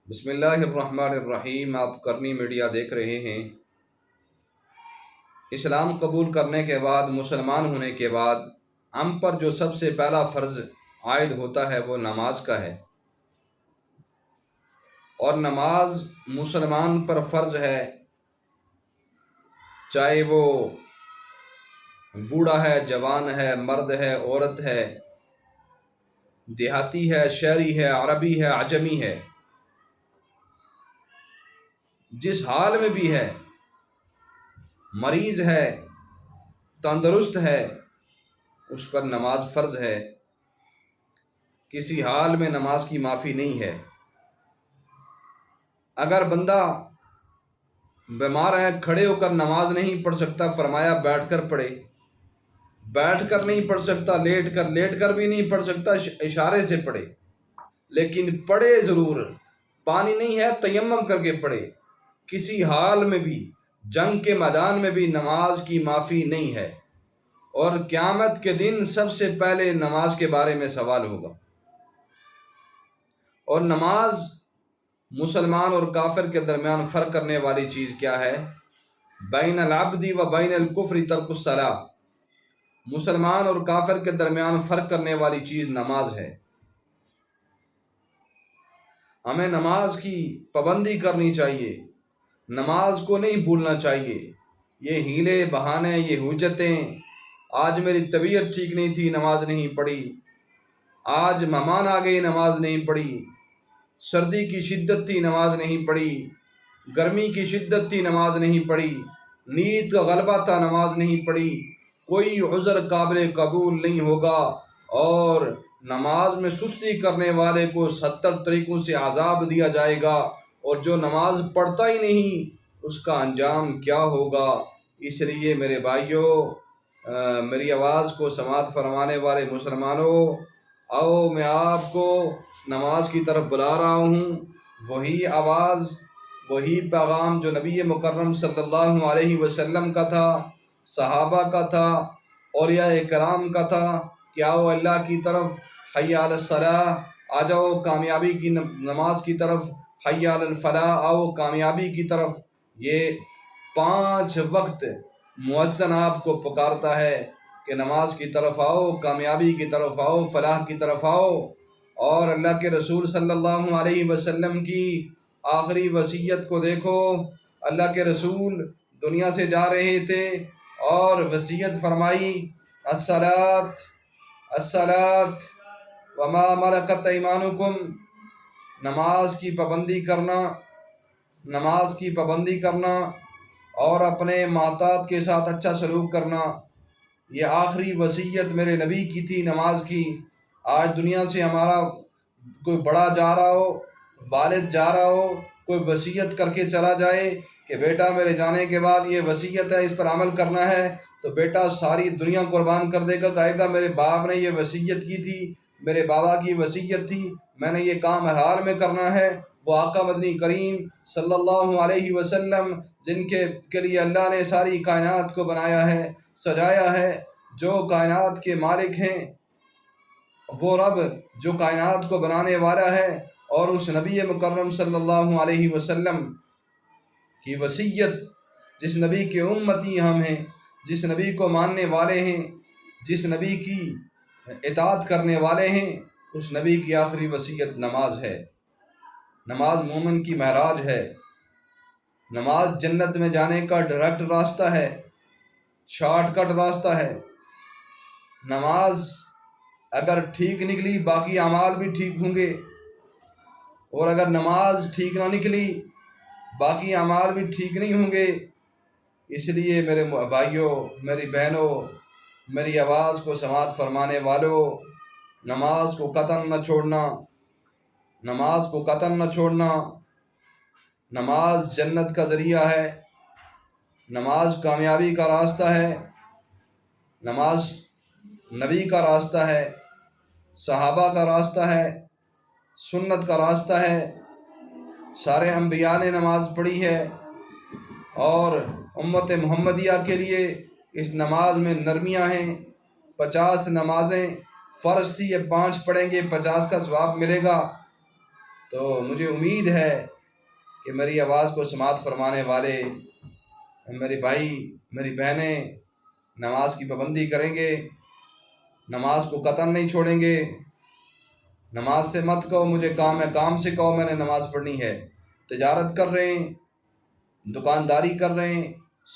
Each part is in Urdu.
بسم اللہ الرحمن الرحیم۔ آپ کرنی میڈیا دیکھ رہے ہیں۔ اسلام قبول کرنے کے بعد، مسلمان ہونے کے بعد ہم پر جو سب سے پہلا فرض عائد ہوتا ہے وہ نماز کا ہے، اور نماز مسلمان پر فرض ہے، چاہے وہ بوڑھا ہے، جوان ہے، مرد ہے، عورت ہے، دیہاتی ہے، شہری ہے، عربی ہے، عجمی ہے، جس حال میں بھی ہے، مریض ہے، تندرست ہے، اس پر نماز فرض ہے۔ کسی حال میں نماز کی معافی نہیں ہے۔ اگر بندہ بیمار ہے، کھڑے ہو کر نماز نہیں پڑھ سکتا، فرمایا بیٹھ کر پڑھے۔ بیٹھ کر نہیں پڑھ سکتا، لیٹ کر بھی نہیں پڑھ سکتا، اشارے سے پڑھے، لیکن پڑھے ضرور۔ پانی نہیں ہے، تیمم کر کے پڑھے۔ کسی حال میں بھی، جنگ کے میدان میں بھی نماز کی معافی نہیں ہے، اور قیامت کے دن سب سے پہلے نماز کے بارے میں سوال ہوگا۔ اور نماز مسلمان اور کافر کے درمیان فرق کرنے والی چیز کیا ہے؟ بین العبد و بین الکفر ترک الصلاۃ۔ مسلمان اور کافر کے درمیان فرق کرنے والی چیز نماز ہے۔ ہمیں نماز کی پابندی کرنی چاہیے، نماز کو نہیں بھولنا چاہیے۔ یہ ہیلے بہانے، یہ حجتیں، آج میری طبیعت ٹھیک نہیں تھی نماز نہیں پڑھی، آج مہمان آ گئی نماز نہیں پڑھی، سردی کی شدت تھی نماز نہیں پڑھی، گرمی کی شدت تھی نماز نہیں پڑھی، نیند کا غلبہ تھا نماز نہیں پڑھی، کوئی عذر قابل قبول نہیں ہوگا۔ اور نماز میں سستی کرنے والے کو 70 طریقوں سے عذاب دیا جائے گا، اور جو نماز پڑھتا ہی نہیں اس کا انجام کیا ہوگا۔ اس لیے میرے بھائیوں، میری آواز کو سماعت فرمانے والے مسلمانوں، آؤ میں آپ کو نماز کی طرف بلا رہا ہوں۔ وہی آواز، وہی پیغام جو نبی مکرم صلی اللہ علیہ وسلم کا تھا، صحابہ کا تھا، اولیاء کرام کا تھا کہ آؤ اللہ کی طرف، حی علی الصلاۃ، آ جاؤ کامیابی کی نماز کی طرف، حی علی الفلاح، آؤ کامیابی کی طرف۔ یہ 5 وقت مؤذن آپ کو پکارتا ہے کہ نماز کی طرف آؤ، کامیابی کی طرف آؤ، فلاح کی طرف آؤ۔ اور اللہ کے رسول صلی اللہ علیہ وسلم کی آخری وصیت کو دیکھو۔ اللہ کے رسول دنیا سے جا رہے تھے اور وصیت فرمائی، الصلاۃ الصلاۃ وما ملکت ایمانکم، نماز کی پابندی کرنا، نماز کی پابندی کرنا، اور اپنے محتاط کے ساتھ اچھا سلوک کرنا۔ یہ آخری وصیت میرے نبی کی تھی نماز کی۔ آج دنیا سے ہمارا کوئی بڑا جا رہا ہو، والد جا رہا ہو، کوئی وصیت کر کے چلا جائے کہ بیٹا میرے جانے کے بعد یہ وصیت ہے، اس پر عمل کرنا ہے، تو بیٹا ساری دنیا قربان کر دے گا، کہے گا میرے باپ نے یہ وصیت کی تھی، میرے بابا کی وصیت تھی، میں نے یہ کام ہر حال میں کرنا ہے۔ وہ آقا مدنی کریم صلی اللہ علیہ وسلم، جن کے لیے اللہ نے ساری کائنات کو بنایا ہے، سجایا ہے، جو کائنات کے مالک ہیں، وہ رب جو کائنات کو بنانے والا ہے، اور اس نبی مکرم صلی اللہ علیہ وسلم کی وصیت، جس نبی کے امتی ہم ہیں، جس نبی کو ماننے والے ہیں، جس نبی کی اطاعت کرنے والے ہیں، اس نبی کی آخری وصیت نماز ہے۔ نماز مومن کی معراج ہے۔ نماز جنت میں جانے کا ڈائریکٹ راستہ ہے، شارٹ کٹ راستہ ہے۔ نماز اگر ٹھیک نکلی باقی اعمال بھی ٹھیک ہوں گے، اور اگر نماز ٹھیک نہ نکلی باقی اعمال بھی ٹھیک نہیں ہوں گے۔ اس لیے میرے بھائیوں، میری بہنوں، میری آواز کو سماعت فرمانے والوں، نماز کو قطعاً نہ چھوڑنا، نماز کو قطعاً نہ چھوڑنا۔ نماز جنت کا ذریعہ ہے، نماز کامیابی کا راستہ ہے، نماز نبی کا راستہ ہے، صحابہ کا راستہ ہے، سنت کا راستہ ہے۔ سارے انبیاء نے نماز پڑھی ہے، اور امت محمدیہ کے لیے اس نماز میں نرمیاں ہیں۔ 50 نمازیں فرض تھی، یہ 5 پڑھیں گے 50 کا ثواب ملے گا۔ تو مجھے امید ہے کہ میری آواز کو سماعت فرمانے والے میرے بھائی میری بہنیں نماز کی پابندی کریں گے، نماز کو قطعاً نہیں چھوڑیں گے۔ نماز سے مت کہو مجھے کام ہے، کام سے کہو میں نے نماز پڑھنی ہے۔ تجارت کر رہے ہیں، دکانداری کر رہے ہیں،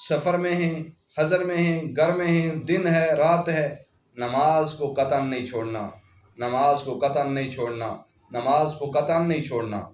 سفر میں ہیں، حضر میں ہیں، گھر میں ہیں، دن ہے رات ہے، نماز کو قطعاً نہیں چھوڑنا، نماز کو قطعاً نہیں چھوڑنا، نماز کو قطعاً نہیں چھوڑنا۔